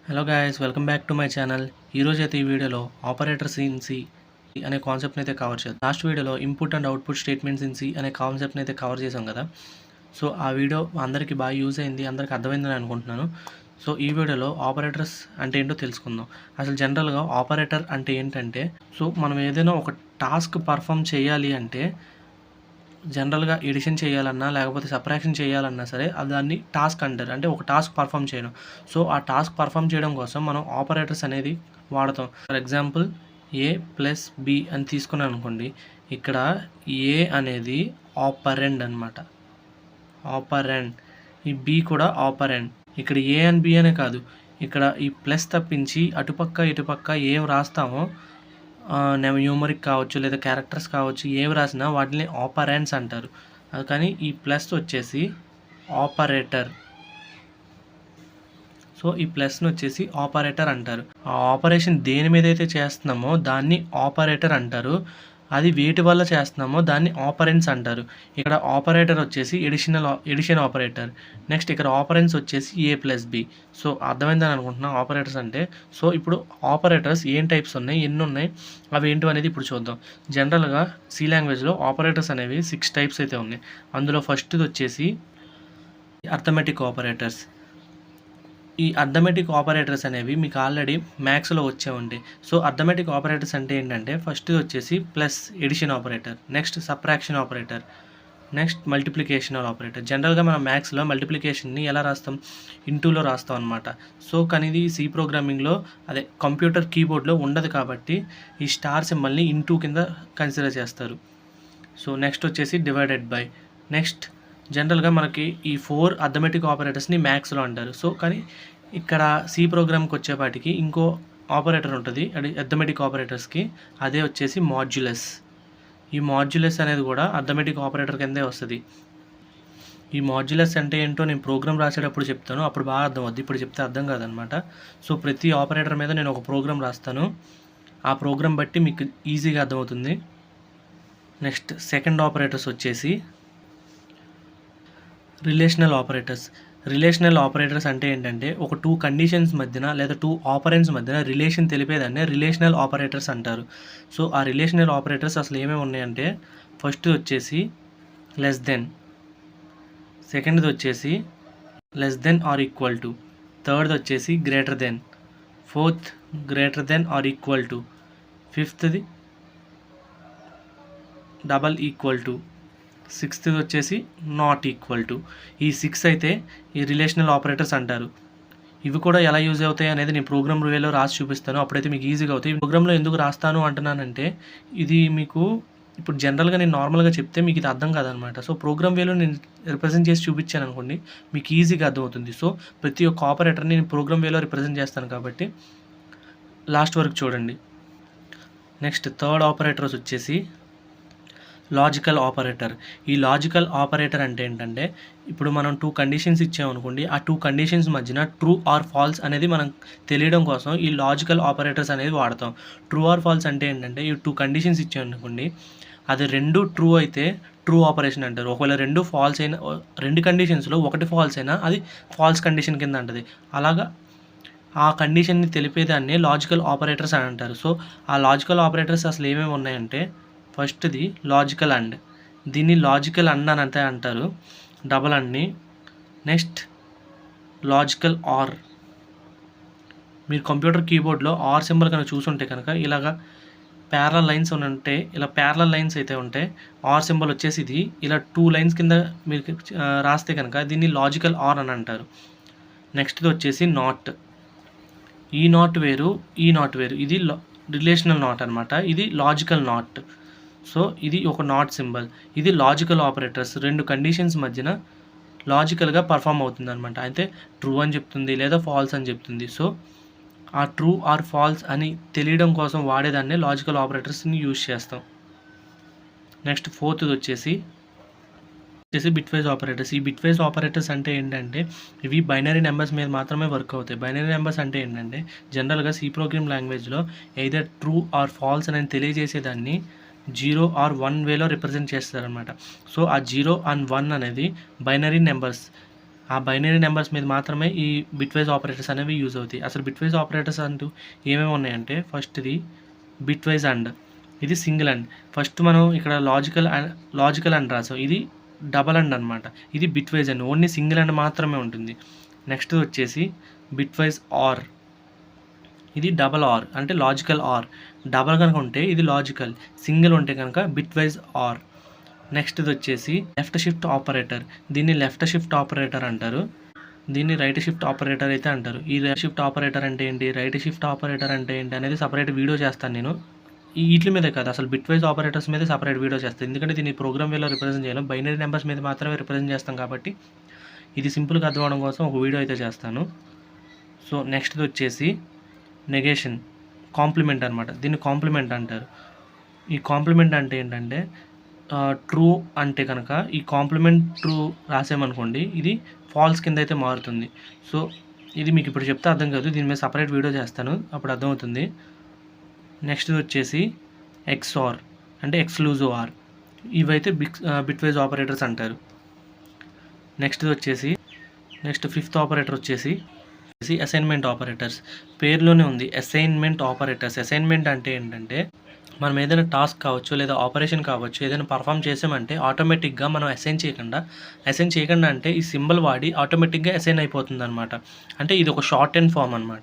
Hello guys, welcome back to my channel. ఈరోజు అయితే ఈ వీడియోలో ఆపరేటర్స్ ఇన్ సి అనే కాన్సెప్ట్ని అయితే కవర్ చేద్దాం. లాస్ట్ వీడియోలో input and output statements in C అనే కాన్సెప్ట్ని అయితే కవర్ చేసాం కదా. సో ఆ వీడియో అందరికీ బాగా యూజ్ అయింది, అందరికీ అర్థమైందని అనుకుంటున్నాను. సో ఈ వీడియోలో ఆపరేటర్స్ అంటే ఏంటో తెలుసుకుందాం. అసలు జనరల్గా ఆపరేటర్ అంటే ఏంటంటే, సో మనం ఏదైనా ఒక టాస్క్ పర్ఫామ్ చేయాలి అంటే జనరల్గా ఎడిషన్ చేయాలన్నా లేకపోతే సబ్ట్రాక్షన్ చేయాలన్నా సరే దాన్ని టాస్క్ అంటారు. అంటే ఒక టాస్క్ పర్ఫామ్ చేయడం. సో ఆ టాస్క్ పర్ఫామ్ చేయడం కోసం మనం ఆపరేటర్స్ అనేది వాడతాం. For example A plus B అని తీసుకున్నాను అనుకోండి. ఇక్కడ ఏ అనేది ఆపరెండ్ అనమాట, ఆపరెండ్. ఈ బి కూడా ఆపరెండ్. ఇక్కడ ఏ అండ్ బి అనే కాదు, ఇక్కడ ఈ ప్లస్ తప్పించి అటుపక్క ఇటుపక్క ఏం రాస్తామో న్యూమరిక్ కావచ్చు లేదా క్యారెక్టర్స్ కావచ్చు, ఏవి రాసినా వాటిని ఆపరెంట్స్ అంటారు. కానీ ఈ ప్లస్ వచ్చేసి ఆపరేటర్. సో ఈ ప్లస్ని వచ్చేసి ఆపరేటర్ అంటారు. ఆ ఆపరేషన్ దేని మీద అయితే చేస్తున్నామో దాన్ని ఆపరేటర్ అంటారు. అది వేటి వల్ల చేస్తున్నామో దాన్ని ఆపరెంట్స్ అంటారు. ఇక్కడ ఆపరేటర్ వచ్చేసి ఎడిషన్ ఆపరేటర్. నెక్స్ట్ ఇక్కడ ఆపరెంట్స్ వచ్చేసి ఏ ప్లస్ బి. సో అర్థమైందని అనుకుంటున్నా ఆపరేటర్స్ అంటే. సో ఇప్పుడు ఆపరేటర్స్ ఏం టైప్స్ ఉన్నాయి, ఎన్ని ఉన్నాయి, అవి ఏంటో అనేది ఇప్పుడు చూద్దాం. జనరల్గా సి లాంగ్వేజ్లో ఆపరేటర్స్ అనేవి 6 టైప్స్ అయితే ఉన్నాయి. అందులో ఫస్ట్ది వచ్చేసి అర్థమెటిక్ ఆపరేటర్స్. ఈ అర్థమెటిక్ ఆపరేటర్స్ అనేవి మీకు ఆల్రెడీ మ్యాథ్స్లో వచ్చే ఉంటాయి. సో అర్థమెటిక్ ఆపరేటర్స్ అంటే ఏంటంటే, ఫస్ట్ వచ్చేసి plus addition operator, next subtraction operator, next మల్టిప్లికేషనల్ ఆపరేటర్. జనరల్గా మనం మ్యాథ్స్లో మల్టిప్లికేషన్ని ఎలా రాస్తాం, ఇంటూలో రాస్తాం అనమాట. సో కానీ ఇది సి ప్రోగ్రామింగ్లో అదే కంప్యూటర్ కీబోర్డ్లో ఉండదు కాబట్టి ఈ స్టార్ సింబల్ని ఇంటూ కింద కన్సిడర్ చేస్తారు. సో నెక్స్ట్ వచ్చేసి డివైడెడ్ బై. నెక్స్ట్ జనరల్గా మనకి ఈ 4 అర్థమెటిక్ ఆపరేటర్స్ని మ్యాథ్స్లో అంటారు. సో కానీ ఇక్కడ సి ప్రోగ్రామ్కి వచ్చేపాటికి ఇంకో ఆపరేటర్ ఉంటుంది అర్థమెటిక్ ఆపరేటర్స్కి, అదే వచ్చేసి మాడ్యులస్. ఈ మాడ్యులస్ అనేది కూడా అర్థమెటిక్ ఆపరేటర్ కిందే వస్తుంది. ఈ మాడ్యులస్ అంటే ఏంటో నేను ప్రోగ్రామ్ రాసేటప్పుడు చెప్తాను, అప్పుడు బాగా అర్థం అవుద్ది. ఇప్పుడు చెప్తే అర్థం కాదనమాట. సో ప్రతి ఆపరేటర్ మీద నేను ఒక ప్రోగ్రామ్ రాస్తాను, ఆ ప్రోగ్రామ్ బట్టి మీకు ఈజీగా అర్థమవుతుంది. నెక్స్ట్ సెకండ్ ఆపరేటర్స్ వచ్చేసి రిలేషనల్ ఆపరేటర్స్. రిలేషనల్ ఆపరేటర్స్ అంటే ఏంటంటే, ఒక 2 కండిషన్స్ మధ్యన లేదా 2 ఆపరెంట్స్ మధ్యన రిలేషన్ తెలిపేదాన్ని రిలేషనల్ ఆపరేటర్స్ అంటారు. సో ఆ రిలేషనల్ ఆపరేటర్స్ అసలు ఏమేమి ఉన్నాయంటే, ఫస్ట్ వచ్చేసి లెస్ దెన్, సెకండ్ది వచ్చేసి less than or equal to, థర్డ్ది వచ్చేసి greater than, fourth greater than or equal to, ఫిఫ్త్ది డబల్ ఈక్వల్ టు, సిక్స్త్ వచ్చేసి నాట్ ఈక్వల్ టు. ఈ 6 అయితే ఈ రిలేషనల్ ఆపరేటర్స్ అంటారు. ఇవి కూడా ఎలా యూజ్ అవుతాయి అనేది నేను ప్రోగ్రామ్ వేలో రాసి చూపిస్తాను, అప్పుడైతే మీకు ఈజీగా అవుతాయి. ప్రోగ్రామ్లో ఎందుకు రాస్తాను అంటున్నానంటే, ఇది మీకు ఇప్పుడు జనరల్గా నేను నార్మల్గా చెప్తే మీకు ఇది అర్థం కాదనమాట. సో ప్రోగ్రామ్ వేలో నేను రిప్రజెంట్ చేసి చూపించాను అనుకోండి, మీకు ఈజీగా అర్థమవుతుంది. సో ప్రతి ఒక్క ఆపరేటర్ని నేను ప్రోగ్రామ్ వేలో రిప్రజెంట్ చేస్తాను కాబట్టి లాస్ట్ వరకు చూడండి. నెక్స్ట్ థర్డ్ ఆపరేటర్స్ వచ్చేసి లాజికల్ ఆపరేటర్. ఈ లాజికల్ ఆపరేటర్ అంటే ఏంటంటే, ఇప్పుడు మనం 2 కండిషన్స్ ఇచ్చామనుకోండి, ఆ 2 కండిషన్స్ మధ్యన ట్రూ ఆర్ ఫాల్స్ అనేది మనం తెలియడం కోసం ఈ లాజికల్ ఆపరేటర్స్ అనేది వాడతాం. ట్రూ ఆర్ ఫాల్స్ అంటే ఏంటంటే, ఈ 2 కండిషన్స్ ఇచ్చామనుకోండి, అది 2 ట్రూ అయితే ట్రూ ఆపరేషన్ అంటారు. ఒకవేళ 2 ఫాల్స్ అయినా, 2 కండిషన్స్లో ఒకటి ఫాల్స్ అయినా అది ఫాల్స్ కండిషన్ కింద అంటది. అలాగా ఆ కండిషన్ని తెలిపేదాన్ని లాజికల్ ఆపరేటర్స్ అని అంటారు. సో ఆ లాజికల్ ఆపరేటర్స్ అసలు ఏమేమి ఉన్నాయంటే, ఫస్ట్ది లాజికల్ అండ్, దీన్ని లాజికల్ అండ్ అని అంతే అంటారు, డబల్ అండ్ని. Next logical or. మీరు కంప్యూటర్ కీబోర్డ్లో ఆర్ సింబల్ కనుక చూసుంటే కనుక ఇలాగా ప్యారలల్ లైన్స్ ఉంటే, ఇలా ప్యారలల్ లైన్స్ అయితే ఉంటాయి, ఆర్ సింబల్ వచ్చేసి ఇది ఇలా 2 లైన్స్ కింద మీరు రాస్తే కనుక దీన్ని లాజికల్ ఆర్ అని అంటారు. నెక్స్ట్ది వచ్చేసి నాట్. ఈ నాట్ వేరు, ఈ నాట్ వేరు. ఇది రిలేషనల్ నాట్ అనమాట, ఇది లాజికల్ నాట్. సో ఇది ఒక నాట్ సింబల్. ఇది లాజికల్ ఆపరేటర్స్ 2 కండిషన్స్ మధ్యన లాజికల్గా పర్ఫామ్ అవుతుంది అనమాట. అయితే ట్రూ అని చెప్తుంది లేదా ఫాల్స్ అని చెప్తుంది. సో ఆ ట్రూ ఆర్ ఫాల్స్ అని తెలియడం కోసం వాడేదాన్ని లాజికల్ ఆపరేటర్స్ని యూజ్ చేస్తాం. నెక్స్ట్ ఫోర్త్ది వచ్చేసి బిట్వైజ్ ఆపరేటర్స్. ఈ బిట్వైజ్ ఆపరేటర్స్ అంటే ఏంటంటే, ఇవి బైనరీ నెంబర్స్ మీద మాత్రమే వర్క్ అవుతాయి. బైనరీ నెంబర్స్ అంటే ఏంటంటే, జనరల్గా సి ప్రోగ్రామ్ లాంగ్వేజ్లో ఎయిదర్ ట్రూ ఆర్ ఫాల్స్ అని తెలియజేసేదాన్ని 0 ఆర్ 1 వేలో రిప్రజెంట్ చేస్తారనమాట. సో ఆ 0 అండ్ 1 అనేది బైనరీ నెంబర్స్. ఆ బైనరీ నెంబర్స్ మీద మాత్రమే ఈ బిట్వైజ్ ఆపరేటర్స్ అనేవి యూజ్ అవుతాయి. అసలు బిట్వైజ్ ఆపరేటర్స్ అంటూ ఏమేమి ఉన్నాయంటే ఫస్ట్‌ది బిట్వైజ్ అండ్, ఇది సింగిల్ అండ్. ఫస్ట్ మనం ఇక్కడ లాజికల్ అండ్ రాసాం. ఇది డబల్ అండ్ అనమాట. ఇది bitwise and, only single and మాత్రమే ఉంటుంది. నెక్స్ట్ వచ్చేసి బిట్వైజ్ ఆర్, ఇది డబల్ ఆర్ అంటే లాజికల్ ఆర్. డబల్ కనుక ఉంటే ఇది లాజికల్, సింగిల్ ఉంటే కనుక బిట్వైజ్ ఆర్. నెక్స్ట్ ఇది వచ్చేసి లెఫ్ట్ షిఫ్ట్ ఆపరేటర్. దీన్ని లెఫ్ట్ షిఫ్ట్ ఆపరేటర్ అంటారు, దీన్ని రైట్ షిఫ్ట్ ఆపరేటర్ అయితే అంటారు. ఈ రైట్ షిఫ్ట్ ఆపరేటర్ అంటే ఏంటి, రైట్ షిఫ్ట్ ఆపరేటర్ అంటే ఏంటి అనేది సపరేట్ వీడియో చేస్తాను నేను. వీటి మీదే కాదు, అసలు బిట్వైజ్ ఆపరేటర్స్ మీద సపరేట్ వీడియో చేస్తాను. ఎందుకంటే దీన్ని ప్రోగ్రామ్ వేలో రిప్రజెంట్ చేయలేం, బైనరీ నెంబర్స్ మీద మాత్రమే రిప్రజెంట్ చేస్తాం కాబట్టి ఇది సింపుల్గా అర్థం అవడం కోసం ఒక వీడియో అయితే చేస్తాను. సో నెక్స్ట్ది వచ్చేసి నెగేషన్, కాంప్లిమెంట్ అనమాట. దీన్ని కాంప్లిమెంట్ అంటారు. ఈ కాంప్లిమెంట్ అంటే ఏంటంటే ట్రూ అంటే కనుక ఈ కాంప్లిమెంట్ ట్రూ రాసామనుకోండి, ఇది ఫాల్స్ కింద అయితే మారుతుంది. సో ఇది మీకు ఇప్పుడు చెప్తే అర్థం కాదు, దీని మీద సపరేట్ వీడియో చేస్తాను, అప్పుడు అర్థమవుతుంది. నెక్స్ట్ వచ్చేసి ఎక్స్ఆర్ అంటే ఎక్స్క్లూజివ్ ఆర్. ఇవైతే బిట్వైజ్ ఆపరేటర్స్ అంటారు. నెక్స్ట్ ఫిఫ్త్ ఆపరేటర్ వచ్చేసి అసైన్మెంట్ ఆపరేటర్స్. పేరులోనే ఉంది అసైన్మెంట్ ఆపరేటర్స్. అసైన్మెంట్ అంటే ఏంటంటే మనం ఏదైనా టాస్క్ కావచ్చు లేదా ఆపరేషన్ కావచ్చు, ఏదైనా పర్ఫామ్ చేసామంటే ఆటోమేటిక్గా మనం అసైన్ చేయకుండా అంటే ఈ సింబల్ వాడి ఆటోమేటిక్గా అసైన్ అయిపోతుంది అనమాట. అంటే ఇది ఒక షార్ట్ అండ్ ఫామ్ అనమాట.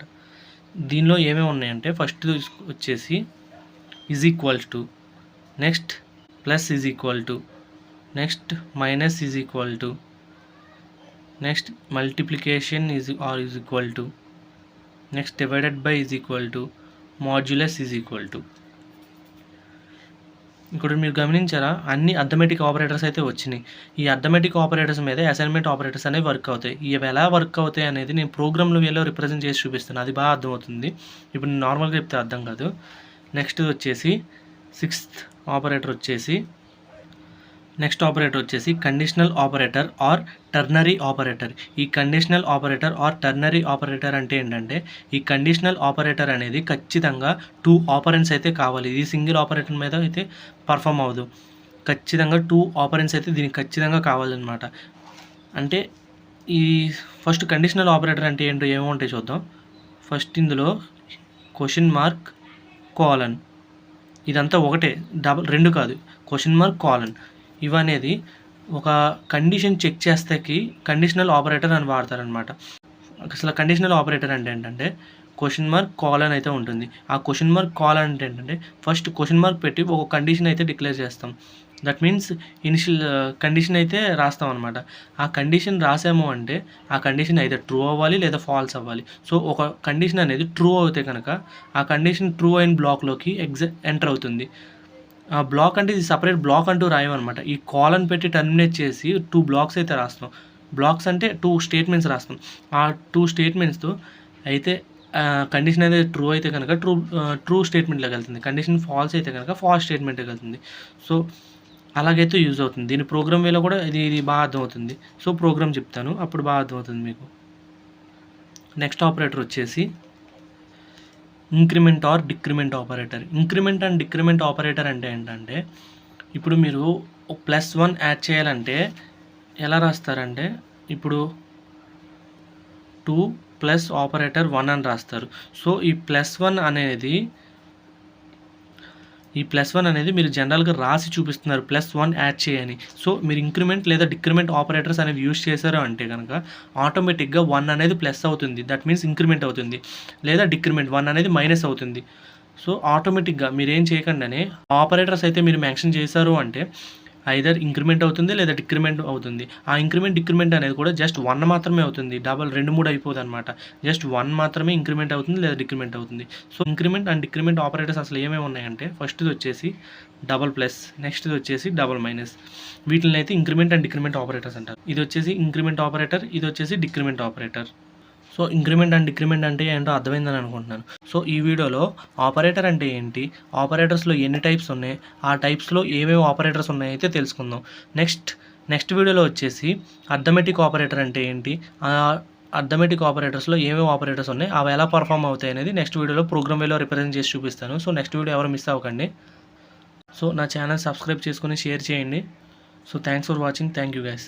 దీనిలో ఏమేమి ఉన్నాయంటే ఫస్ట్ వచ్చేసి is equal to, next plus is equal to, next minus is equal to, next multiplication is equal to, next divided by is equal to, modulus is equal to. ఇక్కడ మీరు గమనించారా, అన్ని arithmetic operators అయితే వచ్చినాయి. ఈ arithmetic operators మీద assignment operators అనేవి work అవుతాయి. ఇవి ఎలా వర్క్ అవుతాయి అనేది నేను ప్రోగ్రామ్లో వేలో రిప్రజెంట్ చేసి చూపిస్తాను, అది బాగా అర్థమవుతుంది. ఇప్పుడు నేను నార్మల్గా చెప్తే అర్థం కాదు. నెక్స్ట్ వచ్చేసి నెక్స్ట్ ఆపరేటర్ వచ్చేసి conditional operator are ternary operator. ఈ conditional operator are ternary operator అంటే ఏంటంటే ఈ కండిషనల్ ఆపరేటర్ అనేది ఖచ్చితంగా 2 ఆపరెంట్స్ అయితే కావాలి. ఇది సింగిల్ ఆపరేటర్ మీద అయితే పర్ఫామ్ అవ్వదు. ఖచ్చితంగా 2 ఆపరెంట్స్ అయితే దీనికి ఖచ్చితంగా కావాలన్నమాట. అంటే ఈ ఫస్ట్ కండిషనల్ ఆపరేటర్ అంటే ఏంటో ఏముంటాయి చూద్దాం. ఫస్ట్ ఇందులో క్వశ్చన్ మార్క్ కోలన్, ఇదంతా ఒకటే, రెండు కాదు, క్వశ్చన్ మార్క్ కోలన్. ఇవనేది ఒక కండిషన్ చెక్ చేస్తేకి కండిషనల్ ఆపరేటర్ అని వాడతారనమాట. అసలు కండిషనల్ ఆపరేటర్ అంటే ఏంటంటే క్వశ్చన్ మార్క్ కాలన్ అయితే ఉంటుంది. ఆ క్వశ్చన్ మార్క్ కాలన్ అంటే ఏంటంటే ఫస్ట్ క్వశ్చన్ మార్క్ పెట్టి ఒక కండిషన్ అయితే డిక్లేర్ చేస్తాం. దట్ మీన్స్ ఇనిషియల్ కండిషన్ అయితే రాస్తాం అనమాట. ఆ కండిషన్ రాసాము అంటే ఆ కండిషన్ అయితే ట్రూ అవ్వాలి లేదా ఫాల్స్ అవ్వాలి. సో ఒక కండిషన్ అనేది ట్రూ అవుతే కనుక ఆ కండిషన్ ట్రూ అయిన బ్లాక్లోకి ఎంటర్ అవుతుంది. ఆ బ్లాక్ అంటే ఇది సపరేట్ బ్లాక్ అంటూ రాయమన్నమాట. ఈ కాలన్ పెట్టి టర్మినేట్ చేసి 2 బ్లాక్స్ అయితే రాస్తాం. బ్లాక్స్ అంటే 2 స్టేట్మెంట్స్ రాస్తాం. ఆ 2 స్టేట్మెంట్స్తో అయితే కండిషన్ అనేది ట్రూ అయితే కనుక ట్రూ స్టేట్మెంట్లోకి వెళ్తుంది, కండిషన్ ఫాల్స్ అయితే కనుక ఫాల్స్ స్టేట్మెంట్కి వెళ్తుంది. సో అలాగైతే యూజ్ అవుతుంది. దీని ప్రోగ్రామ్ వేలో కూడా ఇది బాగా అర్థమవుతుంది. సో ప్రోగ్రామ్ చెప్తాను, అప్పుడు బాగా అర్థమవుతుంది మీకు. నెక్స్ట్ ఆపరేటర్ వచ్చేసి increment are decrement operator. Increment and decrement operator అంటే ఏంటంటే ఇప్పుడు మీరు +1 యాడ్ చేయాలంటే ఎలా రాస్తారంటే ఇప్పుడు 2 ప్లస్ ఆపరేటర్ 1 అని రాస్తారు. సో ఈ +1 అనేది మీరు జనరల్గా రాసి చూపిస్తున్నారు +1 యాడ్ చేయని. సో మీరు ఇంక్రిమెంట్ లేదా డిక్రిమెంట్ ఆపరేటర్స్ అనేవి యూజ్ చేశారు అంటే కనుక ఆటోమేటిక్గా 1 అనేది ప్లస్ అవుతుంది, దట్ మీన్స్ ఇంక్రిమెంట్ అవుతుంది. లేదా డిక్రిమెంట్ 1 అనేది మైనస్ అవుతుంది. సో ఆటోమేటిక్గా మీరు ఏం చేయకుండానే ఆపరేటర్స్ అయితే మీరు మెన్షన్ చేశారు అంటే ఐదర్ ఇంక్రిమెంట్ అవుతుంది లేదా డిక్రిమెంట్ అవుతుంది. ఆ డిక్రిమెంట్ అనేది కూడా జస్ట్ 1 మాత్రమే అవుతుంది, 2, 3 అయిపోదు అనమాట. జస్ట్ 1 మాత్రమే ఇంక్రిమెంట్ అవుతుంది లేదా డిక్రిమెంట్ అవుతుంది. So increment and decrement operators అసలు ఏమేమి ఉన్నాయంటే ఫస్ట్ది వచ్చేసి డబల్ ప్లస్, నెక్స్ట్ది వచ్చేసి డబల్ మైనస్. వీటిని అయితే ఇంక్రిమెంట్ అండ్ డిక్రిమెంట్ ఆపరేటర్స్ అంటారు. ఇది వచ్చేసి ఇంక్రిమెంట్ ఆపరేటర్, ఇది వచ్చేసి decrement operator. So increment and decrement అంటే ఏంటో అర్థమైందని అనుకుంటున్నాను. సో ఈ వీడియోలో ఆపరేటర్ అంటే ఏంటి, ఆపరేటర్స్లో ఎన్ని టైప్స్ ఉన్నాయి, ఆ టైప్స్లో ఏమేమి ఆపరేటర్స్ ఉన్నాయి అయితే తెలుసుకుందాం. నెక్స్ట్ వీడియోలో వచ్చేసి అర్థమెటిక్ ఆపరేటర్ అంటే ఏంటి, అర్థమెటిక్ ఆపరేటర్స్లో ఏమేమి ఆపరేటర్స్ ఉన్నాయి, అవి ఎలా పర్ఫామ్ అవుతాయి అనేది నెక్స్ట్ వీడియోలో ప్రోగ్రామ్ వేలో రిప్రజెంట్ చేసి చూపిస్తాను. సో నెక్స్ట్ వీడియో ఎవరు మిస్ అవ్వకండి. సో నా ఛానల్ సబ్స్క్రైబ్ చేసుకుని షేర్ చేయండి. So thanks for watching. Thank you guys.